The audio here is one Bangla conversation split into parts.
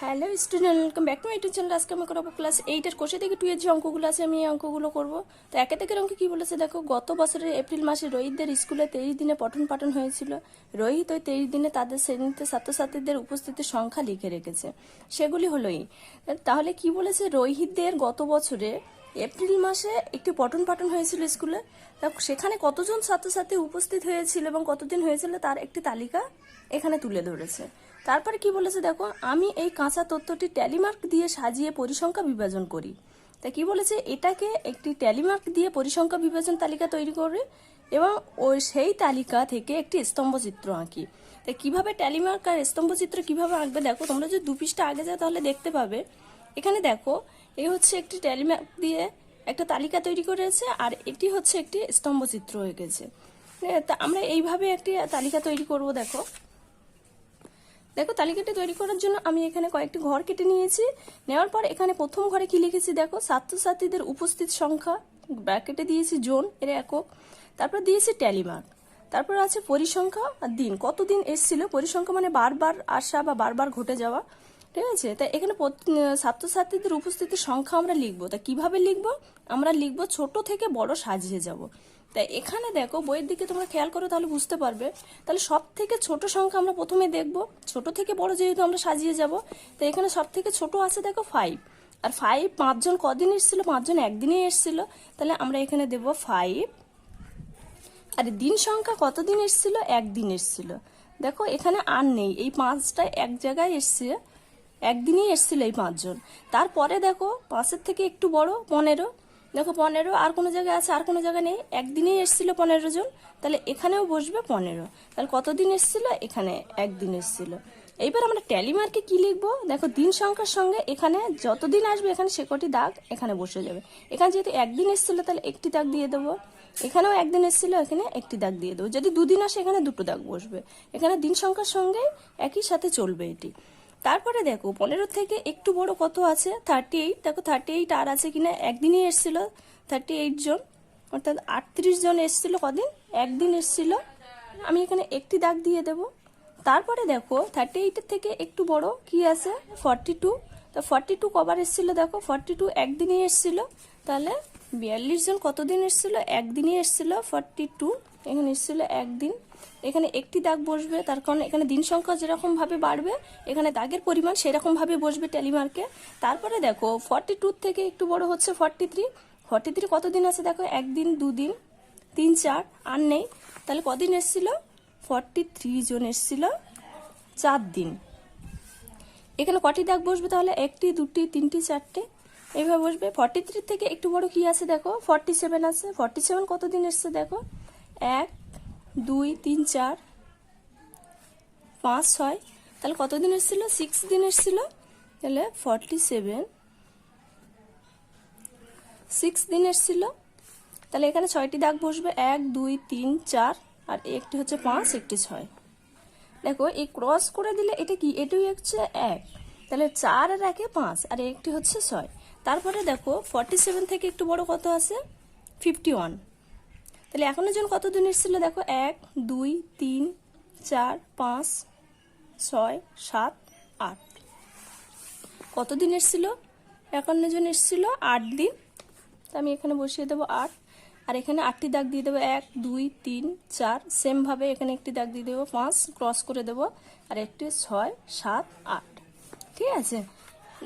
Hello student, welcome back to my YouTube channel. আজকে আমি করবো ক্লাস 8-এর কোষে থেকে 2-এর যে অঙ্কগুলো আছে আমি এই অঙ্কগুলো করবো। তো একে থেকে অঙ্কে কী বলেছে দেখো, গত বছরের এপ্রিল মাসে রোহিতদের স্কুলে 23 দিনে পঠন পাঠন হয়েছিল। রোহিত ওই 23 দিনে তাদের শ্রেণীতে ছাত্রছাত্রীদের উপস্থিতির সংখ্যা লিখে রেখেছে, সেগুলি হলোই। তাহলে কি বলেছে, রোহিতদের গত বছরে এপ্রিল মাসে একটি পঠন পাঠন হয়েছিল স্কুলে। সেখানে কতজন ছাত্রছাত্রী উপস্থিত হয়েছিল এবং কতদিন হয়েছিল তার একটি তালিকা এখানে তুলে ধরেছে। তারপরে কি বলেছে দেখো, আমি এই কাঁচা তথ্যটি ট্যালিমার্ক দিয়ে সাজিয়ে পরিসংখ্যা বিভাজন করি। তা কি বলেছে, এটাকে একটি ট্যালিমার্ক দিয়ে পরিসংখ্যা বিভাজন তালিকা তৈরি করে এবং ওই সেই তালিকা থেকে একটি স্তম্ভচিত্র আঁকি। তা কিভাবে ট্যালিমার্ক আর স্তম্ভচিত্র কিভাবে আঁকবে দেখো, তোমরা যদি 2 পৃষ্ঠা আগে যাও তাহলে দেখতে পাবে। এখানে দেখো, এই হচ্ছে একটি ট্যালিমার্ক দিয়ে একটা তালিকা তৈরি করেছে আর এটি হচ্ছে একটি স্তম্ভচিত্র হয়ে গেছে। তা আমরা এইভাবে একটি তালিকা তৈরি করব। দেখো দেখো তালিকাটি তৈরি করার জন্য আমি এখানে কয়েকটি ঘর কেটে নিয়েছি। নেওয়ার পর এখানে প্রথম ঘরে কি লিখেছি দেখো, ছাত্রছাত্রীদের উপস্থিত সংখ্যা, ব্র্যাকেটে দিয়েছি জন এর একক, তারপর দিয়েছি ট্যালিমার্ক, তারপর আছে পরিসংখ্যা আর দিন, কতদিন এসেছিল। পরিসংখ্যা মানে বারবার আসা বা বারবার ঘটে যাওয়া, ঠিক আছে। তাই এখানে ছাত্রছাত্রীদের উপস্থিতির সংখ্যা আমরা লিখবো। তা কিভাবে লিখবো, আমরা লিখবো ছোট থেকে বড় সাজিয়ে যাব। তাই এখানে দেখো বইয়ের দিকে তোমরা খেয়াল করো তাহলে বুঝতে পারবে। তাহলে সব থেকে ছোট সংখ্যা আমরা প্রথমে দেখব, ছোট থেকে বড় যেহেতু আমরা সাজিয়ে যাব। তো এখানে সব থেকে ছোট আছে দেখো 5, আর 5 5জন কদিন এসেছিল, 5জন একদিনই এসেছিল। তাহলে আমরা এখানে দেব 5। আর দিন সংখ্যা কতদিন এসেছিল, একদিন এসেছিল। দেখো এখানে আর নেই, এই 5টা এক জায়গায় এসছে, একদিনই এসেছিল এই 5জন। তারপরে দেখো 5-এর থেকে একটু বড় 15, দেখো 15 আর কোনো জায়গায় আছে, আর কোনো জায়গায় নেই, একদিনই এসেছিল 15 জন। তাহলে এখানেও বসবে 15। তাহলে কতদিন এসেছিল, এখানে একদিন এসেছিল। এইবার আমরা ট্যালিমার্কে কি লিখবো দেখো, দিন সংখ্যার সঙ্গে এখানে যতদিন আসবে এখানে সে কটি দাগ এখানে বসে যাবে। এখানে যেহেতু একদিন এসেছিল তাহলে একটি দাগ দিয়ে দেবো, এখানেও একদিন এসেছিল এখানে একটি দাগ দিয়ে দেবো। যদি 2 দিন আসে এখানে 2টো দাগ বসবে। এখানে দিন সংখ্যার সঙ্গে একই সাথে চলবে এটি। তারপরে দেখো 15 থেকে একটু বড় কত আছে, 38। দেখো 38 আর আছে কিনা, একদিনই এসেছিল 38 জন, অর্থাৎ 38 জন এসেছিল কদিন, একদিন এসেছিল। আমি এখানে একটি দাগ দিয়ে দেব। তারপরে দেখো 38-এর থেকে একটু বড় কি আছে, 42। তো 42 কবার এসেছিল দেখো, 42 একদিনই এসেছিল। তাহলে 42 জন কতদিন এসেছিল, একদিনই এসেছিল। 42 এখানে এসেছিল একদিন, এখানে একটি দাগ বসবে, তার কারণ এখানে দিন সংখ্যা যেরকম ভাবে বাড়বে এখানে দাগের পরিমাণ সেরকম ভাবে বসবে ট্যালিমার্কে। তারপরে দেখো 42 থেকে একটু বড় হচ্ছে 43। 43 কতদিন আছে দেখো, একদিন, 2 দিন, 3 4 আর নেই। তাহলে কদিন এসেছিল, 43 জন এসেছিল 4 দিন। এখানে কটি দাগ বসবে তাহলে, 1টি 2টি 3টি 4টে এইভাবে বসবে। 43 থেকে একটু বড় কি আছে দেখো, 47 আছে। 47 কতদিন এসছে দেখো, 1 2 3 4 5 6, তাহলে কতদিন এসেছিল, 6 দিন এসেছিল। তাহলে 47 6 দিন এসেছিল। তাহলে এখানে 6টি দাগ বসবে, 1 2 3 4, আর একটি হচ্ছে 5, একটি 6। দেখো এই ক্রস করে দিলে এটা কি, এটাই হচ্ছে 1। তাহলে 4 আর 1 5, আর একটি হচ্ছে 6। তারপরে দেখো 47 থেকে একটু বড় কত আছে, 51। তাহলে এখনো জন কতদিন এসেছিল দেখো, 1 2 3 4 5 6 7 8, কতদিন এসেছিল, 51 জন এসেছিল 8 দিন। তো আমি এখানে বসিয়ে দেবো 8, আর এখানে 8টি দাগ দিয়ে দেবো, 1 2 3 4, সেম ভাবে এখানে একটি দাগ দিয়ে দেবো, 5 ক্রস করে দেবো, আর একটি 6 7 8। ঠিক আছে,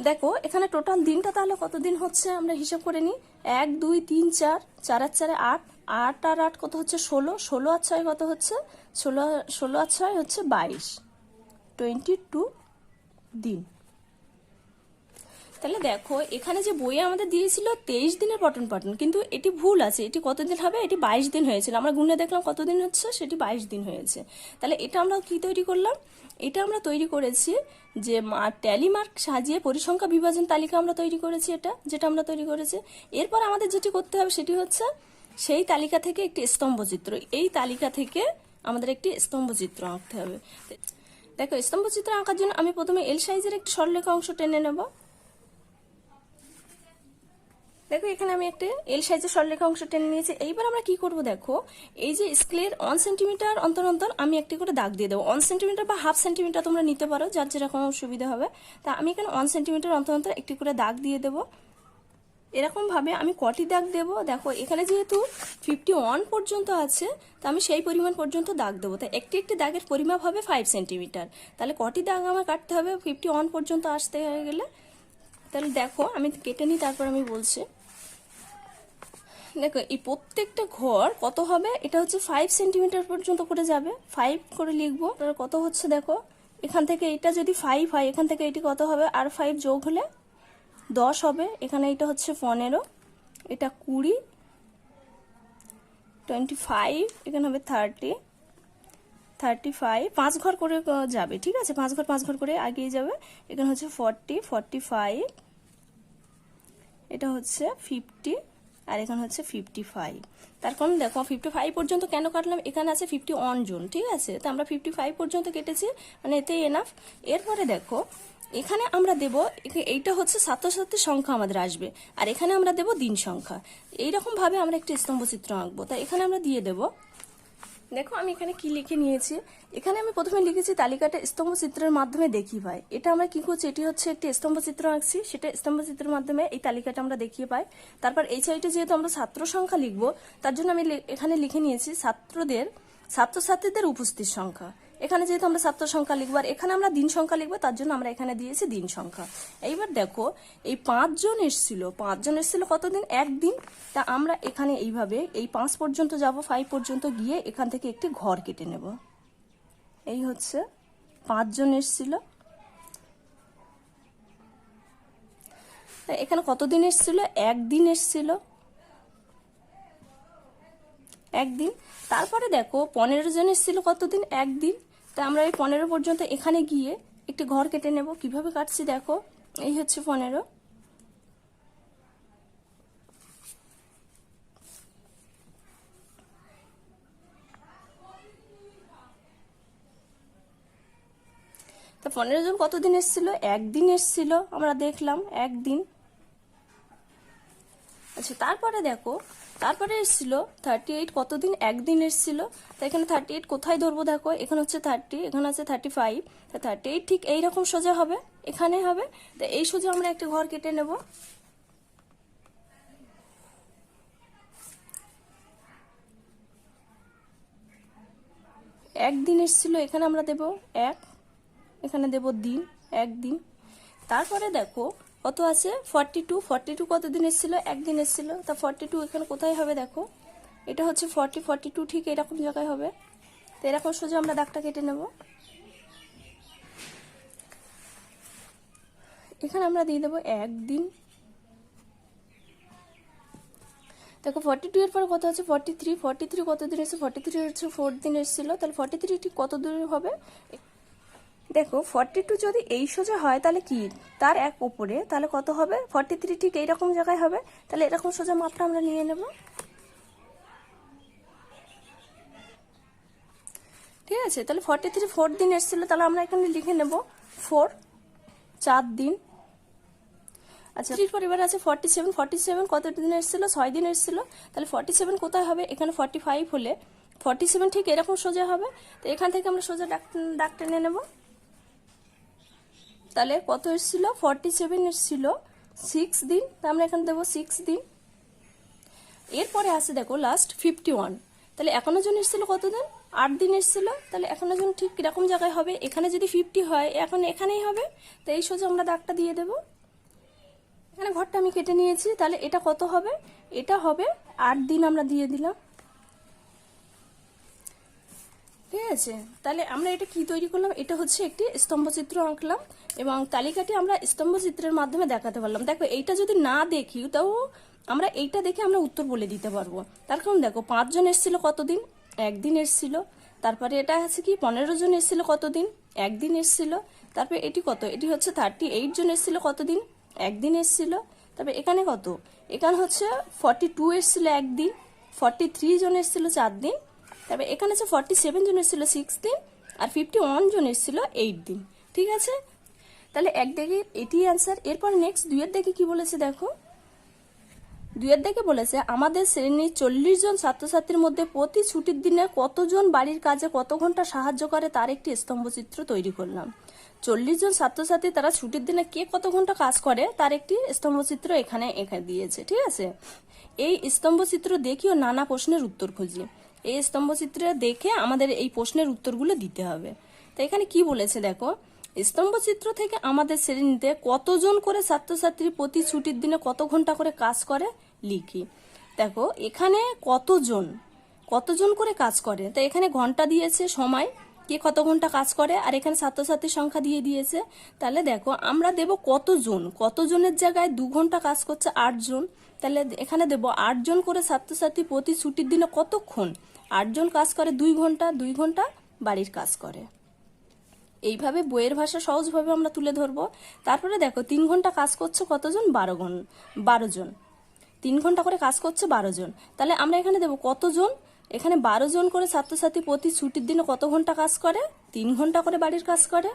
দেখো এখানে টোটাল দিনটা তাহলে কতদিন হচ্ছে আমরা হিসাব করে নিই। 1 2 3 4, 4 আর 4 8, 8 আর 8 কত হচ্ছে 16, 16 আর 6 কত হচ্ছে 16 আর 6 হচ্ছে 22, 22 দিন। তাহলে দেখো এখানে যে বইয়ে আমাদের দিয়েছিল 23 দিনের পঠন পাঠন, কিন্তু এটি ভুল আছে, এটি কতদিন হবে, এটি 22 দিন হয়েছিল। আমরা গুণে দেখলাম কতদিন হচ্ছে, সেটি 22 দিন হয়েছে। তাহলে এটা আমরা কি তৈরি করলাম, এটা আমরা তৈরি করেছি যে ট্যালিমার্ক সাজিয়ে পরিসংখ্যা বিভাজন তালিকা আমরা তৈরি করেছি, যেটা আমরা তৈরি করেছি। এরপর আমাদের যেটি করতে হবে সেটি হচ্ছে সেই তালিকা থেকে একটি স্তম্ভচিত্র, এই তালিকা থেকে আমাদের একটি স্তম্ভচিত্র আঁকতে হবে। দেখো স্তম্ভচিত্র আঁকার জন্য আমি প্রথমে এল সাইজের একটি সরলরেখা অংশ টেনে নেব। দেখো এখানে আমি একটা এল সাইজের সরলরেখা অংশ টেনে নিয়েছি। এইবার আমরা কি করব দেখো, এই যে স্কেলের 1 সেন্টিমিটার অন্তর অন্তর আমি একটি করে দাগ দিয়ে দেবো। 1 সেন্টিমিটার বা হাফ সেন্টিমিটার তোমরা নিতে পারো, যার যেরকম সুবিধা হবে। তা আমি এখানে 1 সেন্টিমিটার অন্তর অন্তর একটি করে দাগ দিয়ে দেবো। এরকম ভাবে আমি কটি দাগ দেবো দেখো, এখানে যেহেতু 51 পর্যন্ত আছে, তো আমি সেই পরিমাণ পর্যন্ত দাগ দেবো। তাই একটি একটি দাগের পরিমাপ হবে 5 সেন্টিমিটার। তাহলে কটি দাগ আমার কাটতে হবে 51 পর্যন্ত আসতে হয়ে গেলে? তাহলে দেখো আমি কেটে নিই, তারপর আমি বলছি। দেখো এই প্রত্যেকটা ঘর কত হবে, এটা হচ্ছে 5 সেন্টিমিটার পর্যন্ত করে যাবে। 5 করে লিখবো। কত হচ্ছে দেখো, এখান থেকে এটা যদি 5 হয়, এখান থেকে এটি কত হবে, আর 5 যোগ হলে 10 হবে। এখানে এটা হচ্ছে 15, এটা 20, 25, এখানে হবে 30, 35, 5 ঘর করে যাবে, ঠিক আছে, 5 ঘর 5 ঘর করে আগিয়ে যাবে। এখানে হচ্ছে 40, 45, এটা হচ্ছে 50, আর এখানে হচ্ছে 55। তার কারণ দেখো 55 পর্যন্ত কেন কাটলাম, এখানে আছে 51 জন, ঠিক আছে, তো আমরা 55 পর্যন্ত কেটেছি, মানে এতেই এনাফ। এরপরে দেখো এখানে আমরা দেব, এইটা হচ্ছে ছাত্রছাত্রীর সংখ্যা আমাদের আসবে, আর এখানে আমরা দেব দিন সংখ্যা। এইরকম ভাবে আমরা একটি স্তম্ভচিত্র আঁকবো। তাই এখানে আমরা দিয়ে দেব। দেখো আমি এখানে কি লিখে নিয়েছি, এখানে আমি প্রথমে লিখেছি তালিকাটা স্তম্ভচিত্রের মাধ্যমে দেখি পাই। এটা আমরা কি করছি, এটি হচ্ছে একটি স্তম্ভচিত্র আঁকছি, সেটা স্তম্ভচিত্রের মাধ্যমে এই তালিকাটা আমরা দেখিয়ে পাই। তারপর এই সাইডে যেহেতু আমরা ছাত্র সংখ্যা লিখবো, তার জন্য আমি এখানে লিখে নিয়েছি ছাত্রছাত্রীদের উপস্থিত সংখ্যা। এখানে যেহেতু আমরা ছাত্র সংখ্যা লিখবো, আর এখানে আমরা দিন সংখ্যা লিখবো, তার জন্য আমরা এখানে দিয়েছি দিন সংখ্যা। এইবার দেখো এই 5 জন এসেছিল কতদিন, একদিন। তা আমরা এখানে এইভাবে এই 5 পর্যন্ত যাব, 5 পর্যন্ত গিয়ে এখান থেকে একটি ঘর কেটে নেব। এই হচ্ছে 5 জন এসেছিল, এখানে কতদিন এসেছিল, একদিন এসেছিল, একদিন। তারপরে দেখো 15 জন এসেছিল কতদিন, একদিন। তা আমরা এই 15 পর্যন্ত এখানে গিয়ে একটি ঘর কেটে নেব। কিভাবে কাটছি দেখো, এই হচ্ছে 15, তা 15 জন কতদিন এসেছিল, একদিন এসেছিল, আমরা দেখলাম একদিন। আচ্ছা তারপরে দেখো, তারপরে এসেছিল 38, কতদিন, একদিন এসেছিল। তো এখানে 38 কোথায় ধরবো দেখো, এখানে হচ্ছে 30, এখানে আছে 35, তা 38 ঠিক এইরকম সোজা হবে, এখানে হবে। তো এই সোজা আমরা একটা ঘর কেটে নেব। একদিন এসেছিল, এখানে আমরা দেব 1, এখানে দেব দিন, একদিন। তারপরে দেখো কত আছে 42 কতদিন এসেছিল, একদিন এসেছিল। তা 42 এখানে কোথায় হবে দেখো, এটা হচ্ছে 42 ঠিক এরকম জায়গায় হবে। তো এরকম সোজা আমরা দাগটা কেটে নেব। এখানে আমরা দিয়ে দেবো একদিন। দেখো 42 এর পরে কত আছে 43 কতদিন এসেছে, 43 হচ্ছে 4 দিন এসেছিল। তাহলে 43 ঠিক কত দূর হবে, দেখো 42 যদি এই সোজা হয় তাহলে কি তার এক উপরে, তাহলে কত হবে 43 ঠিক এইরকম জায়গায় হবে। তাহলে এরকম সোজা মাপটা আমরা নিয়ে নেব, ঠিক আছে। তাহলে 43 4 দিন এসেছিল, তাহলে আমরা এখানে লিখে নেব 4, 4 দিন। আচ্ছা পরিবার আছে 47 কত দিন এসেছিল, 6 দিন এসেছিল। তাহলে 47 কোথায় হবে, এখানে 45 হলে 47 ঠিক এরকম সোজা হবে। তো এখান থেকে আমরা সোজা দাগ টেনে নেব। তাহলে কত এসেছিল, 47 এসেছিল 6 দিন, তা আমরা এখানে দেবো 6 দিন। এরপরে আছে দেখো লাস্ট 51, তাহলে 51 জন এসেছিল কতদিন, 8 দিন এসেছিল। তাহলে 51 জন ঠিক কিরকম জায়গায় হবে, এখানে যদি 50 হয় এখন এখানেই হবে। তো এই সোজা আমরা দাগটা দিয়ে দেবো। এখানে ঘরটা আমি কেটে নিয়েছি, তাহলে এটা কত হবে, এটা হবে 8 দিন, আমরা দিয়ে দিলাম, ঠিক আছে। তাহলে আমরা এটা কি তৈরি করলাম, এটা হচ্ছে একটি স্তম্ভচিত্র আঁকলাম, এবং তালিকাটি আমরা স্তম্ভচিত্রের মাধ্যমে দেখাতে পারলাম। দেখো এইটা যদি না দেখি তাও আমরা এইটা দেখে আমরা উত্তর বলে দিতে পারবো। তার কারণ দেখো 5 জন এসেছিল কতদিন, একদিন এসেছিল। তারপরে এটা আছে কি 15 জন এসেছিল কতদিন, একদিন এসেছিল। তারপরে এটি কত, এটি হচ্ছে 38 জন এসেছিল কতদিন, একদিন এসেছিল। তারপরে এখানে কত, এখানে হচ্ছে 42 এসেছিল একদিন, 43 জন এসেছিল 4 দিন। তারপরে এখানে হচ্ছে 47 জন এসেছিল 6 দিন, আর 51 জন এসেছিল 8 দিন, ঠিক আছে। তাহলে এক দিকে এটি অ্যান্সার। এরপর নেক্সট 2 এর দিকে কি বলেছে দেখো, দুইয়ের দিকে বলেছে আমাদের শ্রেণীর 40 জন ছাত্রছাত্রীর মধ্যে প্রতি ছুটির দিনে কতজন বাড়ির কাজে কত ঘন্টা সাহায্য করে তার একটি স্তম্ভচিত্র তৈরি করলাম। 40 জন ছাত্রছাত্রী তারা ছুটির দিনে কে কত ঘন্টা কাজ করে তার একটি স্তম্ভচিত্র এখানে দিয়েছে, ঠিক আছে। এই স্তম্ভচিত্র দেখিও নানা প্রশ্নের উত্তর খুঁজি। এই স্তম্ভচিত্র দেখে আমাদের এই প্রশ্নের উত্তরগুলো দিতে হবে। তো এখানে কি বলেছে দেখো, স্তম্ভচিত্র থেকে আমাদের শ্রেণীতে কতজন করে ছাত্রছাত্রী প্রতি ছুটির দিনে কত ঘন্টা করে কাজ করে লিখি। দেখো এখানে কতজন করে কাজ করে, তো এখানে ঘন্টা দিয়েছে, সময় কে কত ঘন্টা কাজ করে, আর এখানে ছাত্রছাত্রীর সংখ্যা দিয়ে দিয়েছে। তাহলে দেখো আমরা দেব কতজনের জায়গায় 2 ঘন্টা কাজ করছে 8 জন, তাহলে এখানে দেব 8 জন করে ছাত্রছাত্রী প্রতি ছুটির দিনে কতক্ষণ, 8 জন কাজ করে 2 ঘন্টা, 2 ঘন্টা বাড়ির কাজ করে। এইভাবে বইয়ের ভাষা সহজভাবে আমরা তুলে ধরবো। তারপরে দেখো 3 ঘন্টা কাজ করছে কতজন, 12 জন, 3 ঘন্টা করে কাজ করছে 12 জন, তাহলে আমরা এখানে দেবো কতজন, এখানে 12 জন করে ছাত্রছাত্রী প্রতি ছুটির দিনে কত ঘন্টা কাজ করে, 3 ঘন্টা করে বাড়ির কাজ করে।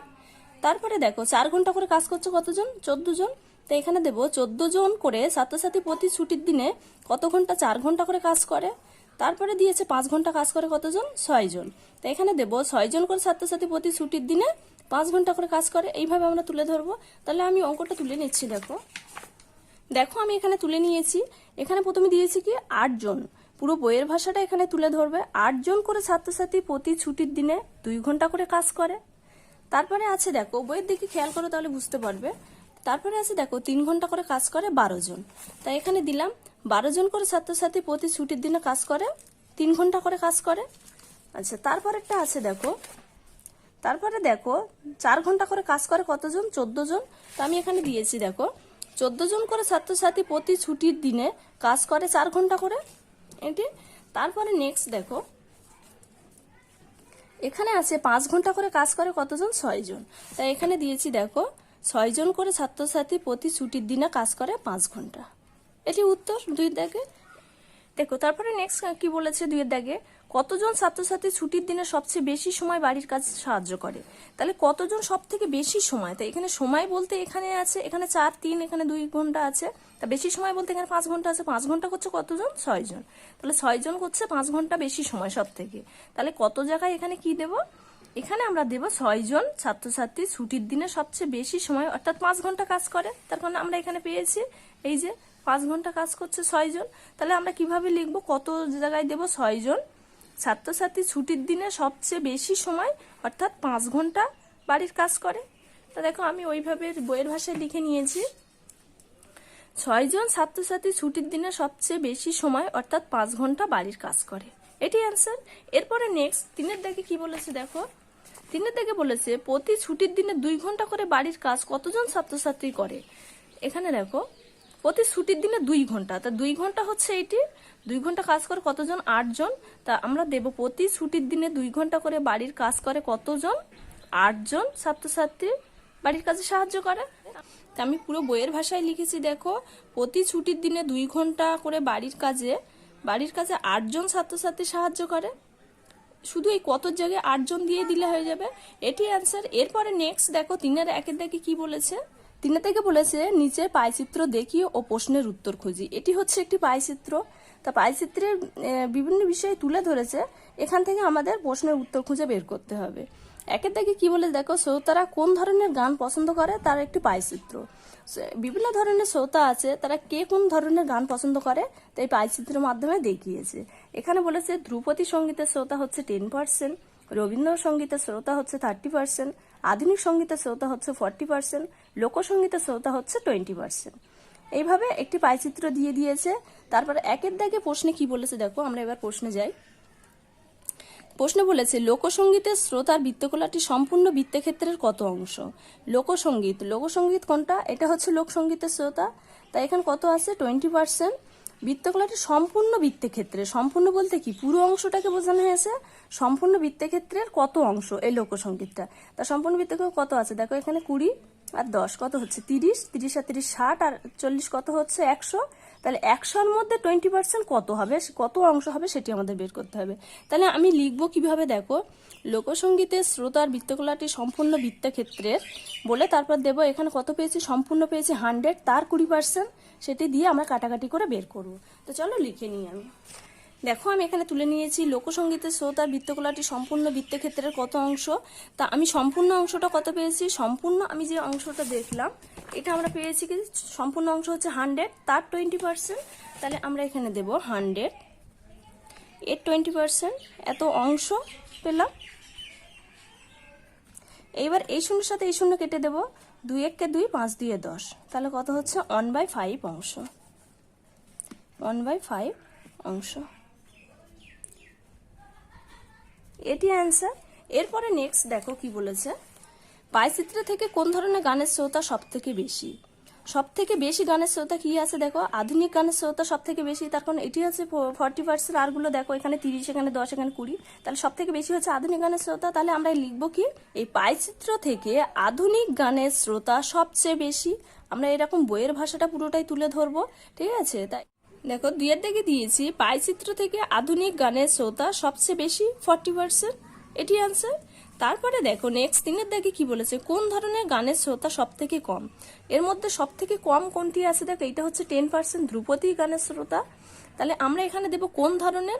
তারপরে দেখো 4 ঘন্টা করে কাজ করছে কতজন, 14 জন, তো এখানে দেবো 14 জন করে ছাত্রছাত্রী প্রতি ছুটির দিনে কত ঘন্টা, 4 ঘন্টা করে কাজ করে। তারপরে দিয়েছে 5 ঘন্টা কাজ করে কতজন, 6 জন, তো এখানে দেবো 6 জন করে ছাত্রছাত্রী প্রতি ছুটির দিনে 5 ঘন্টা করে কাজ করে। এইভাবে আমরা তুলে ধরবো। তাহলে আমি অঙ্কটা তুলে নিচ্ছি। দেখো আমি এখানে তুলে নিয়েছি। এখানে প্রথমে দিয়েছি কি 8 জন, পুরো বইয়ের ভাষাটা এখানে তুলে ধরবে। 8 জন করে ছাত্রছাত্রী প্রতি ছুটির দিনে 2 ঘন্টা করে কাজ করে। তারপরে আছে দেখো, বইয়ের দিকে খেয়াল করো তাহলে বুঝতে পারবে। তারপরে আছে দেখো 3 ঘন্টা করে কাজ করে 12 জন, তাই এখানে দিলাম 12 জন করে ছাত্রছাত্রী প্রতি ছুটির দিনে কাজ করে, 3 ঘন্টা করে কাজ করে। আচ্ছা তারপরেরটা আছে দেখো, তারপরে দেখো 4 ঘন্টা করে কাজ করে কতজন, 14 জন, তো আমি এখানে দিয়েছি দেখো 14 জন করে ছাত্রছাত্রী প্রতি ছুটির দিনে কাজ করে 4 ঘন্টা করে এটি। তারপরে নেক্সট দেখো এখানে আছে 5 ঘন্টা করে কাজ করে কতজন, 6 জন, তাই এখানে দিয়েছি দেখো 6 জন করে ছাত্রছাত্রী প্রতি ছুটির দিনে কাজ করে 5 ঘন্টা। এটি উত্তর 2 দাগে। দেখো তারপরে নেক্সট কি বলেছে 2 দাগে, কতজন ছাত্রছাত্রী ছুটির দিনে সবচেয়ে বেশি সময় বাড়ির কাজে সাহায্য করে। তাহলে কতজন সব থেকে বেশি সময়, তাই এখানে সময় বলতে এখানে আছে, এখানে 4, 3, এখানে 2 ঘন্টা আছে, তা বেশি সময় বলতে এখানে 5 ঘন্টা আছে। 5 ঘন্টা করছে কতজন, 6 জন, তাহলে 6 জন করছে 5 ঘন্টা বেশি সময় সব থেকে। তাহলে কত জায়গায় এখানে কি দেব, এখানে আমরা দেব 6 জন ছাত্রছাত্রী ছুটির দিনে সবচেয়ে বেশি সময় অর্থাৎ 5 ঘন্টা কাজ করে। তার কারণে আমরা এখানে পেয়েছি এই যে 5 ঘন্টা কাজ করছে 6 জন। তাহলে আমরা কিভাবে লিখবো, কত জায়গায় দেব, 6 জন ছাত্রছাত্রী ছুটির দিনে সবচেয়ে বেশি সময় অর্থাৎ 5 ঘন্টা বাড়ির কাজ করে। তা দেখো আমি ওইভাবে বইয়ের ভাষায় লিখে নিয়েছি, 6 জন ছাত্রছাত্রী ছুটির দিনে সবচেয়ে বেশি সময় অর্থাৎ 5 ঘন্টা বাড়ির কাজ করে। এটি অ্যান্সার। এরপরে নেক্সট 3 দাগে কি বলেছে দেখো, 3 দাগে বলেছে প্রতি ছুটির দিনে 2 ঘন্টা করে বাড়ির কাজ কতজন ছাত্রছাত্রী করে। এখানে দেখো প্রতি ছুটির দিনে 2 ঘন্টা, তা 2 ঘন্টা হচ্ছে এটি, 2 ঘন্টা কাজ করে কতজন, 8 জন, তা আমরা দেব প্রতি ছুটির দিনে 2 ঘন্টা করে বাড়ির কাজ করে কতজন, 8 জন ছাত্রছাত্রী বাড়ির কাজে সাহায্য করে। তা আমি পুরো বইয়ের ভাষায় লিখেছি দেখো, প্রতি ছুটির দিনে 2 ঘন্টা করে বাড়ির কাজে 8 জন ছাত্রছাত্রী সাহায্য করে। শুধু এই কত জায়গায় 8 জন দিয়ে দিলে হয়ে যাবে, এটি অ্যান্সার। এরপরে নেক্সট দেখো 3 একের দাগে কি বলেছে, 3 থেকে বলেছে নিচে পাইচিত্র দেখি ও প্রশ্নের উত্তর খুঁজি। এটি হচ্ছে একটি পাইচিত্র, তা পাইচিত্রের বিভিন্ন বিষয় তুলে ধরেছে, এখান থেকে আমাদের প্রশ্নের উত্তর খুঁজে বের করতে হবে। 1 দাগে কি বলে দেখো, শ্রোতারা কোন ধরনের গান পছন্দ করে তার একটি পাইচিত্র। বিভিন্ন ধরনের শ্রোতা আছে, তারা কে কোন ধরনের গান পছন্দ করে তাই পাইচিত্রের মাধ্যমে দেখিয়েছে। এখানে বলেছে ধ্রুপদী সঙ্গীতের শ্রোতা হচ্ছে 10%, রবীন্দ্রসঙ্গীতের শ্রোতা হচ্ছে 30%, আধুনিক সঙ্গীতের শ্রোতা হচ্ছে 40%, লোকসঙ্গীতের শ্রোতা হচ্ছে 20%। এইভাবে একটি পাইচিত্র দিয়ে দিয়েছে। তারপর 1 দাগে প্রশ্নে কি বলেছে দেখো, আমরা এবার প্রশ্নে যাই। প্রশ্নে বলেছে লোকসঙ্গীতের শ্রোতার বৃত্তকলাটি সম্পূর্ণ বৃত্তক্ষেত্রের কত অংশ। লোকসঙ্গীত কোনটা, এটা হচ্ছে লোকসঙ্গীতের শ্রোতা, তাই এখানে কত আছে, 20%। বৃত্তকলাটি সম্পূর্ণ বৃত্তক্ষেত্রে, সম্পূর্ণ বলতে কি পুরো অংশটাকে বোঝানো হয়েছে, সম্পূর্ণ বৃত্তক্ষেত্রের কত অংশ এই লোকসঙ্গীতটা, তা সম্পূর্ণ বৃত্তক্ষেত্র কত আছে দেখো, এখানে 20 আর 10 কত হচ্ছে 30, 30 আর 30 60 আর 40 কত হচ্ছে 100, তাহলে 100-র মধ্যে 20% কত হবে, কত অংশ হবে সেটি আমাদের বের করতে হবে। তাহলে আমি লিখবো কিভাবে, দেখো লোকসঙ্গীতের শ্রোতার বৃত্তকলাটি সম্পূর্ণ বৃত্তক্ষেত্রের বলে তারপর দেবো এখানে কত পেয়েছি, সম্পূর্ণ পেয়েছি 100, তার 20% সেটি দিয়ে আমরা কাটাকাটি করে বের করবো। তো চলো লিখে নিই আমি। দেখো আমি এখানে তুলে নিয়েছি লোকসঙ্গীতের শ্রোতার বৃত্তকলাটি সম্পূর্ণ বৃত্তক্ষেত্রের কত অংশ। তা আমি সম্পূর্ণ অংশটা কত পেয়েছি, সম্পূর্ণ আমি যে অংশটা দেখলাম এটা আমরা পেয়েছি কি, সম্পূর্ণ অংশ হচ্ছে 100, তার 20%। তাহলে আমরা এখানে দেব 100 এর 20%, এত অংশ পেলাম। এইবার এই শূন্যের সাথে এই শূন্য কেটে দেবো, 2 1 কে 2, 5 2 10, তাহলে কত হচ্ছে 1/5 অংশ, 1/5 অংশ, এটি অ্যান্সার। এরপরে নেক্সট দেখো কি বলেছে, পাইচিত্র থেকে কোন ধরনের গানের শ্রোতা সব থেকে বেশি। সব থেকে বেশি গানের শ্রোতা কি আছে, দেখো আধুনিক গানের শ্রোতা সব থেকে বেশি, তার কারণ এটি হচ্ছে 40%, আরগুলো দেখো এখানে 30, এখানে 10, এখানে 20, তাহলে সব থেকে বেশি হচ্ছে আধুনিক গানের শ্রোতা। তাহলে আমরা লিখবো কি, এই পাইচিত্র থেকে আধুনিক গানের শ্রোতা সবচেয়ে বেশি। আমরা এরকম বইয়ের ভাষাটা পুরোটাই তুলে ধরবো, ঠিক আছে। তাই দেখো 2-এর দিকে দিয়েছি পাইচিত্র থেকে আধুনিক গানের শ্রোতা সবচেয়ে বেশি 40%, এটি আনসার। তারপরে দেখো নেক্সট 3-এর দিকে কি বলেছে, কোন ধরনের গানের শ্রোতা সব থেকে কম। এর মধ্যে সব থেকে কম কোনটি আছে, দেখো এটা হচ্ছে 10% ধ্রুপদী গানের শ্রোতা। তাহলে আমরা এখানে দেব কোন ধরনের,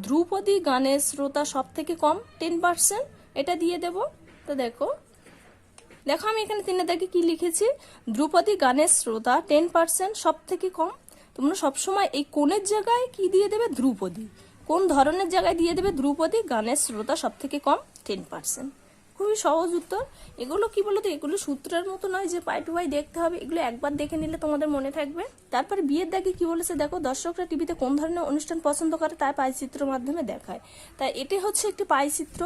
ধ্রুপদী গানের শ্রোতা সব থেকে কম 10%, এটা দিয়ে দেব। তো দেখো আমি এখানে 3-এর দিকে কি লিখেছি, ধ্রুপদী গানের শ্রোতা 10% সব থেকে কম। তোমরা সবসময় এই কোণের জায়গায় কি দিয়ে দেবে, ধ্রুপদী, কোন ধরনের জায়গায় দিয়ে দেবে, ধ্রুপদী গানের শ্রোতা সব থেকে কম 10%। খুবই সহজ উত্তর। এগুলো কি বলতো, এগুলো সূত্রের মতো নয় যে পাই টু পাই দেখতে হবে, এগুলো একবার দেখে নিলে তোমাদের মনে থাকবে। তারপরে বিয়ের দাগে কি বলেছে, দেখো দর্শকরা টিভিতে কোন ধরনের অনুষ্ঠান পছন্দ করে তাই পাইচিত্রের মাধ্যমে দেখায়। তাই এটি হচ্ছে একটি পাইচিত্র,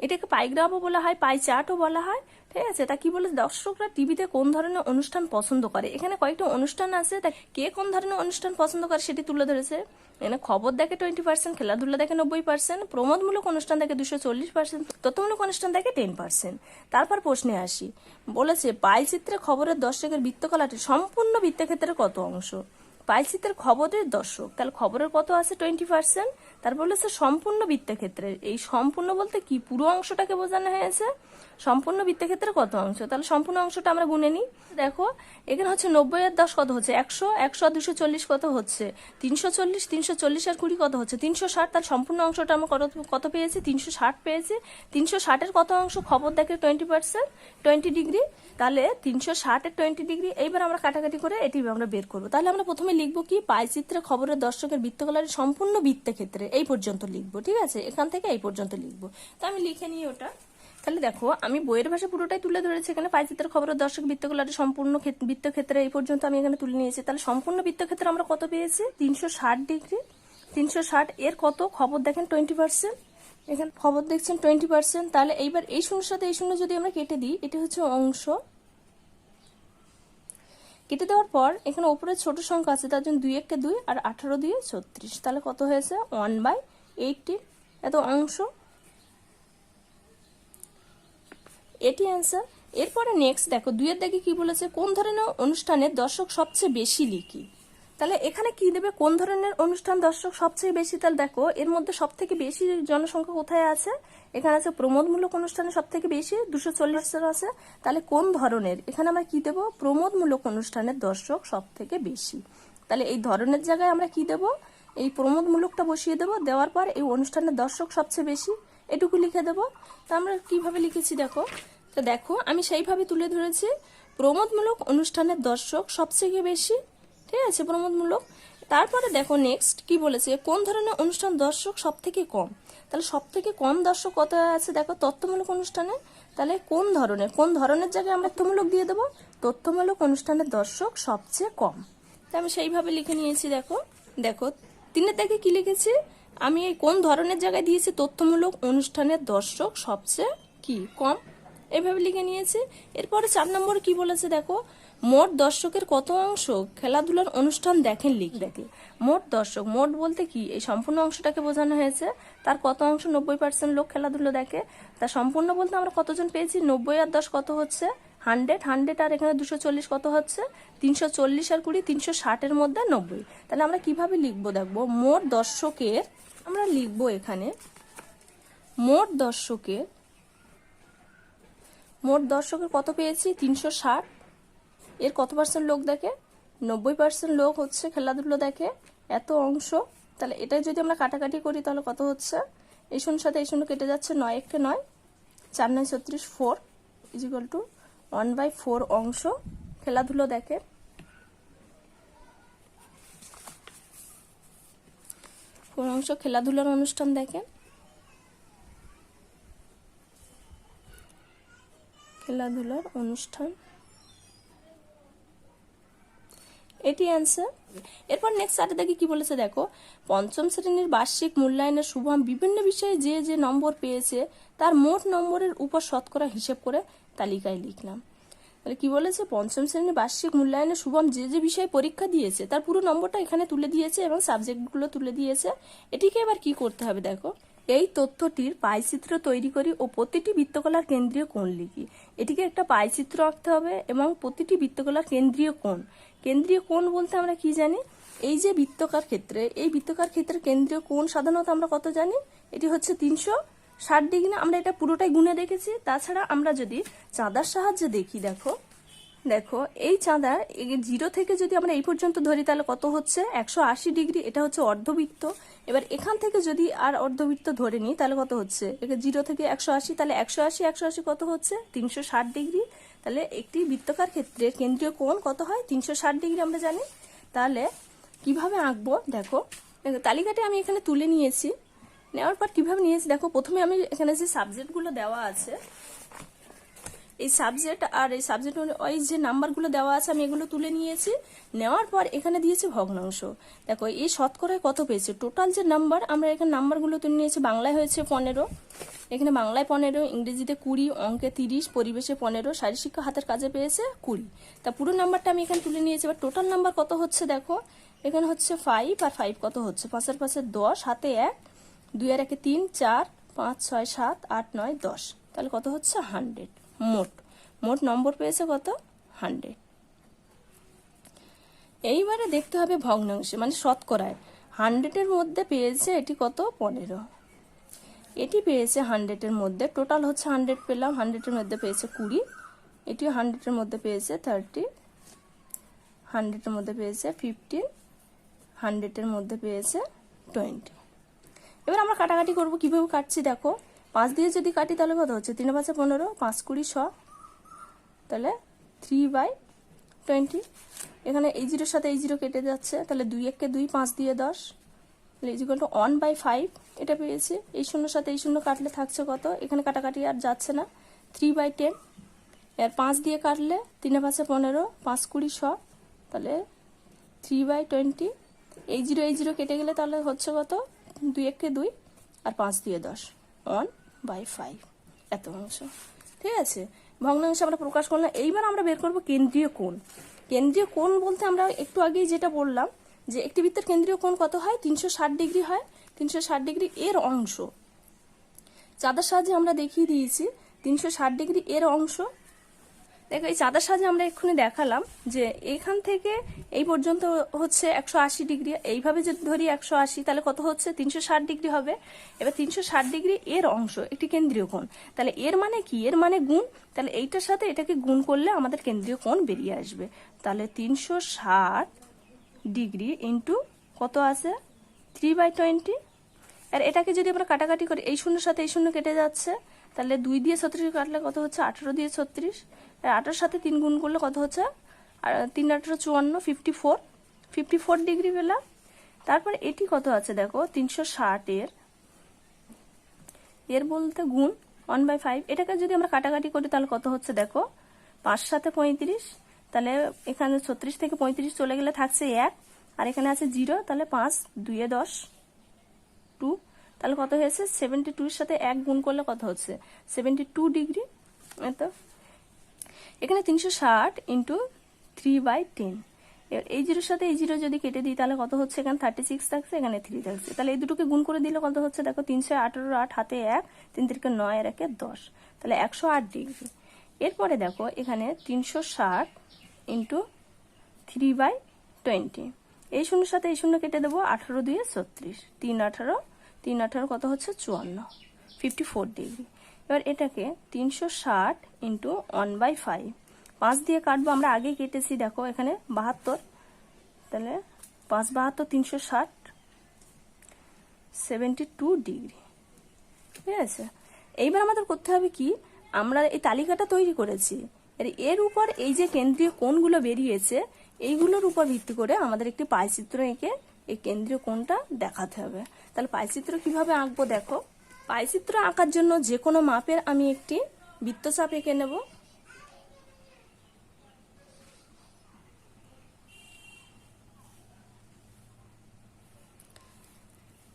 এটাকে পাইগ্রাফও বলা হয়, পাই চার্টও বলা হয়, ঠিক আছে। তা কি বলে, দর্শকরা টিভিতে কোন ধরনের অনুষ্ঠান পছন্দ করে, এখানে কয়েকটা অনুষ্ঠান আছে, তা কে কোন ধরনের অনুষ্ঠান পছন্দ করে সেটি তুলে ধরেছে। এখানে খবর দেখে 20%, খেলাধুলা দেখে 90%, প্রমোদমূলক অনুষ্ঠান দেখে 240%, তথ্যমূলক অনুষ্ঠান দেখে 10%। তারপর প্রশ্নে আসি, বলেছে পাইচিত্রে খবরের দর্শকের বৃত্তকলাটি সম্পূর্ণ বৃত্তক্ষেত্রের কত অংশ। পাইচিত্রের খবরের দর্শক, তাহলে খবরের কত আছে 20%, তারপর বলেছে সম্পূর্ণ বৃত্তক্ষেত্রের, এই সম্পূর্ণ বলতে কি পুরো অংশটাকে বোঝানো হয়েছে। সম্পূর্ণ বৃত্তক্ষেত্রের কত অংশ, তাহলে সম্পূর্ণ অংশটা আমরা গুনে নিই। দেখো এখানে হচ্ছে 90 আর 10 কত হচ্ছে 100, 100 আর 240 কত হচ্ছে 340, 340 আর 20 কত হচ্ছে 360, তার সম্পূর্ণ অংশটা আমরা কত পেয়েছি 360 পেয়েছি। 360-এর কত অংশ, খবর দেখে 20%, 20 ডিগ্রি, তাহলে 360-এর 20 ডিগ্রি। এইবার আমরা কাটাকাটি করে এটি আমরা বের করবো। তাহলে আমরা প্রথমে লিখবো কি, পাইচিত্রে খবরের দর্শকের বৃত্তকলার সম্পূর্ণ বৃত্তক্ষেত্রে এই পর্যন্ত লিখবো, ঠিক আছে, এখান থেকে এই পর্যন্ত লিখবো। তো আমি লিখে নিই ওটা। তাহলে দেখো আমি বইয়ের ভাষা পুরোটাই তুলে ধরেছি, এখানে পাইচিত্রের খবরের দর্শক বৃত্তকলাটি সম্পূর্ণ বৃত্তক্ষেত্রে এই পর্যন্ত আমি এখানে তুলে নিয়েছি। তাহলে সম্পূর্ণ বৃত্তক্ষেত্রে আমরা কত পেয়েছি 360 ডিগ্রি, 360 এর কত, খবর দেখেন 20%, এখানে খবর দেখছেন 20%। তাহলে এইবার এই শূন্যের সাথে এই শূন্য যদি আমরা কেটে দিই, এটি হচ্ছে অংশ, কেটে দেওয়ার পর এখানে উপরে ছোট সংখ্যা আছে, তার জন্য 2 1 কে 2 আর 18 দিয়ে 36, তাহলে কত হয়েছে 1/18, এত অংশ, এটি অ্যান্সার। এরপরে নেক্সট দেখো 2-এর দিকে কি বলেছে, কোন ধরনের অনুষ্ঠানে দর্শক সবচেয়ে বেশি লিখি। তাহলে এখানে কি দেবে, কোন ধরনের অনুষ্ঠান দর্শক সবচেয়ে বেশি। তাহলে দেখো এর মধ্যে সব থেকে বেশি জনসংখ্যা কোথায় আছে, এখানে আছে প্রমোদমূলক অনুষ্ঠানে সব থেকে বেশি 240 আছে। তাহলে কোন ধরনের, এখানে আমরা কি দেব, প্রমোদমূলক অনুষ্ঠানের দর্শক সব থেকে বেশি। তাহলে এই ধরনের জায়গায় আমরা কি দেব, এই প্রমোদমূলকটা বসিয়ে দেব, দেওয়ার পর এই অনুষ্ঠানের দর্শক সবচেয়ে বেশি এটুকু লিখে দেব। তো আমরা কিভাবে লিখেছি দেখো, তো দেখো আমি সেইভাবে তুলে ধরেছি, প্রমোদমূলক অনুষ্ঠানের দর্শক সবচেয়ে বেশি, ঠিক আছে, প্রমোদমূলক। তারপরে দেখো নেক্সট কি বলেছে, কোন ধরনের অনুষ্ঠান দর্শক সব থেকে কম। তাহলে সব থেকে কম দর্শক কত আছে, দেখো তথ্যমূলক অনুষ্ঠানে। তাহলে কোন ধরনের জায়গায় আমরা তথ্যমূলক দিয়ে দেবো, তথ্যমূলক অনুষ্ঠানের দর্শক সবচেয়ে কম। তাই আমি সেইভাবে লিখে নিয়েছি। দেখো 3-এর দিকে কি লিখেছি, আমি এই কোন ধরনের জায়গায় দিয়েছি, তথ্যমূলক অনুষ্ঠানের দর্শক সবচেয়ে কি কম, এইভাবে লিখে নিয়েছি। এরপরে 4 নম্বরে কি বলেছে, দেখো মোট দর্শকের কত অংশ খেলাধুলার অনুষ্ঠান দেখেন দেখে। মোট দর্শক, মোট বলতে কি এই সম্পূর্ণ অংশটাকে বোঝানো হয়েছে, তার কত অংশ 90% লোক খেলাধুলো দেখে। তার সম্পূর্ণ বলতে আমরা কতজন পেয়েছি, 90 আর 10 কত হচ্ছে 100 100 আর এখানে 240 কত হচ্ছে 340 আর 20 360 মধ্যে 90। তাহলে আমরা কিভাবে লিখবো দেখবো, মোট দর্শকের আমরা লিখবো এখানে মোট দর্শকের কত পেয়েছি 360। এর কত পার্সেন্ট লোক দেখে 90% লোক হচ্ছে খেলাধুলো দেখে, এত অংশ। তাহলে এটা যদি আমরা কাটাকাটি করি তাহলে কত হচ্ছে, এই শূন্য সাথে এই শূন্য কেটে যাচ্ছে, 9 একে 9, 4 9 36, 4 ইজিক্যাল টু 1/4 অংশ খেলাধুলো দেখে। অংশ খেলাধুলার অনুষ্ঠান দেখে, খেলাধুলার অনুষ্ঠান, এটি অ্যান্সার। এরপর নেক্সট চার্টে দেখি কি বলেছে দেখো, পঞ্চম শ্রেণীর বার্ষিক মূল্যায়নের শুভম বিভিন্ন বিষয়ে যে যে নম্বর পেয়েছে তার মোট নম্বরের উপর শতকরা হিসেব করে তালিকায় লিখলাম। তাহলে কি বলেছে, পঞ্চম শ্রেণীর বার্ষিক মূল্যায়নে শুভম যে যে বিষয়ে পরীক্ষা দিয়েছে তার পুরো নম্বরটা এখানে তুলে দিয়েছে এবং সাবজেক্টগুলো তুলে দিয়েছে। এটিকে এবার কি করতে হবে দেখো, এই তথ্যটির পাইচিত্র তৈরি করি ও প্রতিটি বৃত্তকলার কেন্দ্রীয় কোণ লিখি। এটিকে একটা পাইচিত্র আঁকতে হবে এবং প্রতিটি বৃত্তকলার কেন্দ্রীয় কোণ বলতে আমরা কি জানি, এই যে বৃত্তকার ক্ষেত্রে, এই বৃত্তকার ক্ষেত্রে কেন্দ্রীয় কোণ সাধারণত আমরা কত জানি, এটি হচ্ছে 360 ডিগ্রি। আমরা এটা পুরোটাই গুণে দেখেছি। তাছাড়া আমরা যদি চাঁদার সাহায্যে দেখি, দেখো এই চাঁদা 0 থেকে যদি আমরা এই পর্যন্ত ধরি তাহলে কত হচ্ছে 180 ডিগ্রি, এটা হচ্ছে অর্ধবৃত্ত। এবার এখান থেকে যদি আর অর্ধবৃত্ত ধরে নিই তাহলে কত হচ্ছে, 0 থেকে 180, তাহলে 180 কত হচ্ছে 360 ডিগ্রি। তাহলে একটি বৃত্তকার ক্ষেত্রে কেন্দ্রীয় কোণ কত হয় 360 ডিগ্রি আমরা জানি। তাহলে কিভাবে আঁকবো দেখো, তালিকাটি আমি এখানে তুলে নিয়েছি। নেওয়ার পর কিভাবে নিয়েছি দেখো, প্রথমে আমি এখানে যে সাবজেক্টগুলো দেওয়া আছে, এই সাবজেক্ট আর এই সাবজেক্ট ওয়াইজ যে নাম্বারগুলো দেওয়া আছে আমি এগুলো তুলে নিয়েছি। নেওয়ার পর এখানে দিয়েছি ভগ্নাংশ। দেখো এই শতকরায় কত পেয়েছে, টোটাল যে নাম্বার আমরা এখানে নাম্বারগুলো তুলে নিয়েছি। বাংলায় হয়েছে 15, এখানে বাংলায় 15, ইংরেজিতে 20, অঙ্কে 30, পরিবেশে 15, শারীরশিক্ষা হাতের কাজে পেয়েছে 20। তা পুরো নাম্বারটা আমি এখানে তুলে নিয়েছি। এবার টোটাল নাম্বার কত হচ্ছে দেখো, এখানে হচ্ছে 5, আর 5 কত হচ্ছে 5 এর পাশে 10, হাতে 1, 2 এর 1 3, 4 5 6 7 8 9 10, তাহলে কত হচ্ছে 100। মোট নম্বর পেয়েছে কত 100। এইবারে দেখতে হবে ভগ্নাংশে মানে শতকরায় 100 এর মধ্যে পেয়েছে এটি কত 15, এটি পেয়েছে 100 এর মধ্যে, টোটাল হচ্ছে 100 পেলাম, 100 এর মধ্যে পেয়েছে 20, এটি 100 এর মধ্যে পেয়েছে 30, 100 এর মধ্যে পেয়েছে 15, 100 এর মধ্যে পেয়েছে 20। এবার আমরা কাটাকাটি করব, কিভাবে কাটছি দেখো, 5 দিয়ে যদি কাটি তাহলে কত হচ্ছে 3 5 15, 5 20 100, তাহলে 3/20। এখানে এই 0 সাথে এই 0 কেটে যাচ্ছে, তাহলে 2 1 2, 5 দিয়ে 10, তাহলে ইকুয়াল টু 1/5 এটা পেয়েছি। এই শূন্য সাথে এই শূন্য কাটলে থাকছে কত, এখানে কাটাকাটি আর যাচ্ছে না, 3/10। এর 5 দিয়ে কাটলে 3 5 15, 5 20 100, তাহলে 3/20। এই 0 কেটে গেলে তাহলে হচ্ছে কত 2 1 2 আর 5 দিয়ে 10, 1/5 এত অংশ। ঠিক আছে, ভগ্নাংশ আমরা প্রকাশ করলাম। এইবার আমরা বের করব কেন্দ্রীয় কোণ। কেন্দ্রীয় কোণ বলতে আমরা একটু আগেই যেটা বললাম যে একটি বৃত্তের কেন্দ্রীয় কোণ কত হয় 360 ডিগ্রি হয়। 360 ডিগ্রি এর অংশ চাঁদার সাহায্যে আমরা দেখিয়ে দিয়েছি 360 ডিগ্রি এর অংশ। দেখো এই চাঁদার সাহায্যে আমরা এক্ষুনি দেখালাম যে এখান থেকে এই পর্যন্ত হচ্ছে 180 ডিগ্রি, এইভাবে যদি ধরি 180 তাহলে কত হচ্ছে 360 ডিগ্রি হবে। এবার 360 ডিগ্রি এর অংশ একটি কেন্দ্রীয় কোণ, তাহলে এর মানে কি, এর মানে গুণ, তাহলে এইটার সাথে এটাকে গুণ করলে আমাদের কেন্দ্রীয় কোণ বেরিয়ে আসবে। তাহলে 360 ডিগ্রি ইন্টু কত আছে 3/20। আর এটাকে যদি আমরা কাটাকাটি করি, এই শূন্যের সাথে এই শূন্য কেটে যাচ্ছে, তাহলে 2 দিয়ে 36 কাটলে কত হচ্ছে 18 দিয়ে 36, আর 18 সাথে 3 গুণ করলে কত হচ্ছে 3 18 54, 54 ডিগ্রি পেলাম। তারপর এটি কত আছে দেখো 360 এর বলতে গুণ 1/5। এটাকে যদি আমরা কাটাকাটি করি তাহলে কত হচ্ছে দেখো 5 সাথে 35, তাহলে এখানে 36 থেকে 35 চলে গেলে থাকছে 1, আর এখানে আছে 0, তাহলে 5 2 এ 10 2, তাহলে কত হয়েছে 72 এর সাথে 1 গুণ করলে কত হচ্ছে 72 ডিগ্রি। তো এখানে 360 ইন্টু 3/10। এবার এই 0 সাথে এই 0 যদি কেটে দিই তাহলে কত হচ্ছে, এখানে 36 থাকছে, এখানে 3 থাকছে, তাহলে এই দুটোকে গুণ করে দিলে কত হচ্ছে দেখো 318, 8 হাতে 1, 3 3 9 আর 1 10, তাহলে 108 ডিগ্রি। এরপরে দেখো এখানে 360 ইন্টু 3/20, এই শূন্যর সাথে এই শূন্য কেটে দেবো, 18 2 36, 3 18 কত হচ্ছে 54, 54 ডিগ্রি। এবার এটাকে 360 ইন্টু 1/5, 5 দিয়ে কাটবো, আমরা আগেই কেটেছি দেখো এখানে 72, তাহলে 5 72 360, 72 ডিগ্রি। ঠিক আছে, এইবার আমাদের করতে হবে কি, আমরা এই তালিকাটা তৈরি করেছি, এর উপর এই যে কেন্দ্রীয় কোণগুলো বেরিয়েছে এইগুলোর উপর ভিত্তি করে আমাদের একটি পাইচিত্র এঁকে এই কেন্দ্রীয় কোণটা দেখাতে হবে। তাহলে পাইচিত্র কিভাবে আঁকবো দেখো, পাইচিত্র আঁকার জন্য যে কোনো মাপের আমি একটি বৃত্তচাপ এঁকে নেব।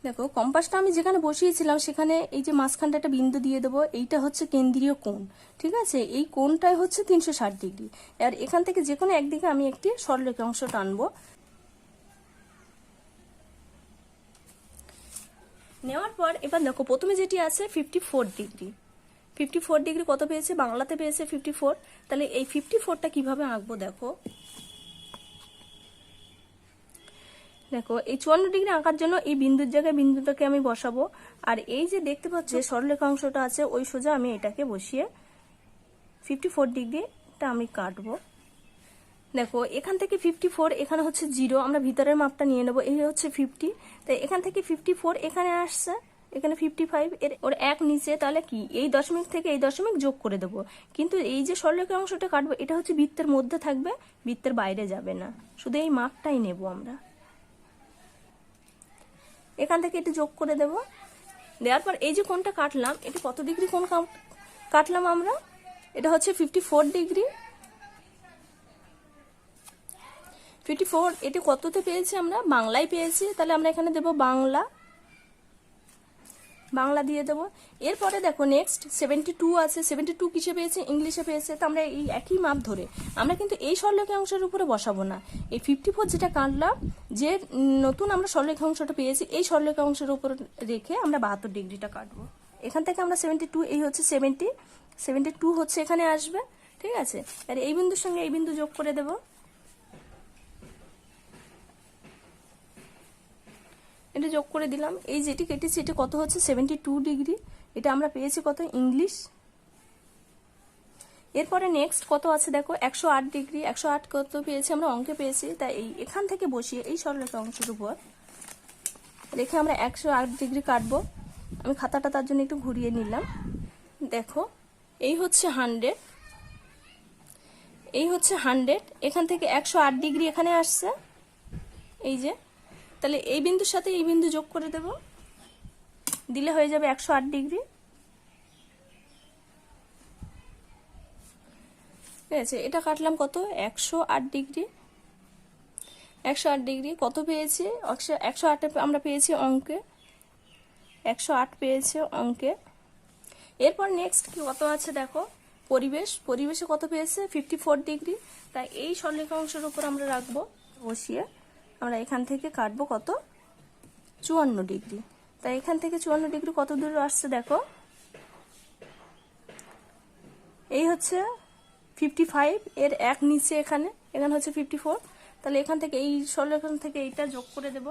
দেখো কম্পাসটা আমি যেখানে বসিয়েছিলাম সেখানে এই যে মাঝখানটা একটা বিন্দু দিয়ে দেবো, এইটা হচ্ছে কেন্দ্রীয় কোণ। ঠিক আছে, এই কোণটাই হচ্ছে 360 ডিগ্রি। আর এখান থেকে যে কোনো একদিকে আমি একটি সরলরেখাংশ টানবো। নেওয়ার পর এবার দেখো প্রথমে যেটি আছে 54 ডিগ্রি, 54 ডিগ্রি কত পেয়েছে, বাংলাতে পেয়েছে 54। তাহলে এই 54টা কিভাবে আঁকবো দেখো, দেখো এই 54 ডিগ্রি আঁকার জন্য এই বিন্দুর জায়গায় বিন্দুটাকে আমি বসাবো, আর এই যে দেখতে পাচ্ছ সরলরেখাংশটা আছে ওই সোজা আমি এটাকে বসিয়ে 54 ডিগ্রিটা আমি কাটবো। দেখো এখান থেকে 54, এখানে হচ্ছে 0, আমরা ভিতরের মাপটা নিয়ে নেবো, এই হচ্ছে 50, তাই এখান থেকে 54 এখানে আসছে, এখানে 55, ওর এক নিচে, তাহলে কি এই দশমিক থেকে এই দশমিক যোগ করে দেবো। কিন্তু এই যে সরলরেখাংশটা কাটবো এটা হচ্ছে বৃত্তের মধ্যে থাকবে, বৃত্তের বাইরে যাবে না, শুধু এই মাপটাই নেব আমরা। এখান থেকে এটি যোগ করে দেব, দেওয়ার পর এই যে কোণটা কাটলাম এটি কত ডিগ্রি কোণ কাটলাম আমরা, এটা হচ্ছে 54 ডিগ্রি। 54 এটি কততে পেয়েছি আমরা, বাংলায় পেয়েছি, তাহলে আমরা এখানে দেব বাংলা, বাংলা দিয়ে দেবো। এরপরে দেখো নেক্সট 72 আছে, 72 কিসে পেয়েছে, ইংলিশে পেয়েছে, তো আমরা এই একই মাপ ধরে আমরা কিন্তু এই সরলরেখাংশের উপরে বসাবো না, এই 54 যেটা কাটলাম, যে নতুন আমরা সরলরেখাংশটা পেয়েছি এই সরলরেখাংশের উপর রেখে আমরা 72 ডিগ্রিটা কাটবো। এখান থেকে আমরা 72, এই হচ্ছে 72 হচ্ছে এখানে আসবে। ঠিক আছে, আর এই বিন্দুর সঙ্গে এই বিন্দু যোগ করে দেবো, এটা যোগ করে দিলাম। এই যেটি কেটেছি এটা কত হচ্ছে 72 ডিগ্রি, এটা আমরা পেয়েছি কত, ইংলিশ। এরপরে নেক্সট কত আছে দেখো 108 ডিগ্রি, 108 কত পেয়েছি আমরা, অঙ্কে পেয়েছি, তাই এই এখান থেকে বসিয়ে এই সরলরেখাংশের উপর রেখে আমরা 108 ডিগ্রি কাটবো। আমি খাতাটা তার জন্য একটু ঘুরিয়ে নিলাম। দেখো এই হচ্ছে 100, এই হচ্ছে 100, এখান থেকে 108 ডিগ্রি এখানে আসছে, এই যে, তাহলে এই বিন্দুর সাথে এই বিন্দু যোগ করে দেব, দিলে হয়ে যাবে 108 ডিগ্রি। ঠিক আছে, এটা কাটলাম কত, 108 ডিগ্রি, 108 ডিগ্রি কত পেয়েছি, 108 আমরা পেয়েছি অঙ্কে, 108 পেয়েছে অঙ্কে। এরপর নেক্সট কি কত আছে দেখো, পরিবেশে কত পেয়েছে 54 ডিগ্রি, তাই এই সরলরেখাংশের উপর আমরা রাখবো, বসিয়ে আমরা এখান থেকে কাটবো কত, 54 ডিগ্রি। তাই এখান থেকে 54 ডিগ্রি কত দূর আসছে দেখো, এই হচ্ছে 55, এর এক নিচে এখানে হচ্ছে 54, তাহলে এখান থেকে এই সরলরেখা থেকে এইটা যোগ করে দেব।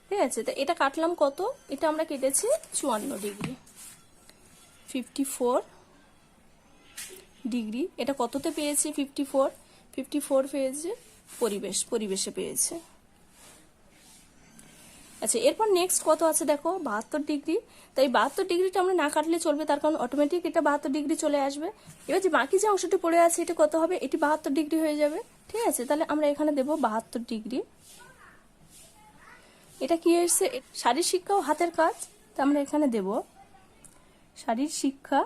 ঠিক আছে, তো এটা কাটলাম কত, এটা আমরা কেটেছি 54 ডিগ্রি, 54 ডিগ্রি, এটা কততে পেয়েছি 54 পেয়েছে পরিবেশে পেয়েছে। আচ্ছা, এরপর নেক্সট কত আছে দেখো 72 ডিগ্রি, তাই 72 ডিগ্রিটা আমরা না কাটলে চলবে, তার কারণ অটোমেটিক এটা 72 ডিগ্রি চলে আসবে। এবার যে বাকি যে অংশটি পড়ে আছে এটা কত হবে, এটি 72 ডিগ্রি হয়ে যাবে। ঠিক আছে, তাহলে আমরা এখানে দেব 72 ডিগ্রি। এটা কি এসছে, শারীর শিক্ষা ও হাতের কাজ, তা আমরা এখানে দেব শারীর শিক্ষা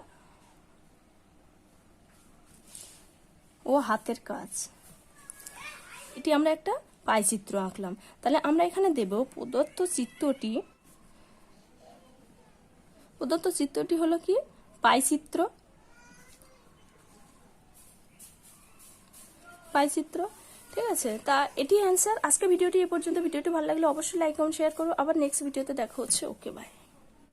ও হাতের কাজ, এটি আমরা একটা পাইচিত্র আঁকলাম। তাহলে আমরা এখানে দেব প্রদত্ত চিত্রটি হলো কি পাইচিত্র। ঠিক আছে, তা এটি অ্যান্সার। আজকে ভিডিওটি এ পর্যন্ত। ভিডিওটি ভালো লাগলে অবশ্যই লাইক কমেন্ট শেয়ার করো। আবার নেক্সট ভিডিওতে দেখা হচ্ছে। ওকে, বাই।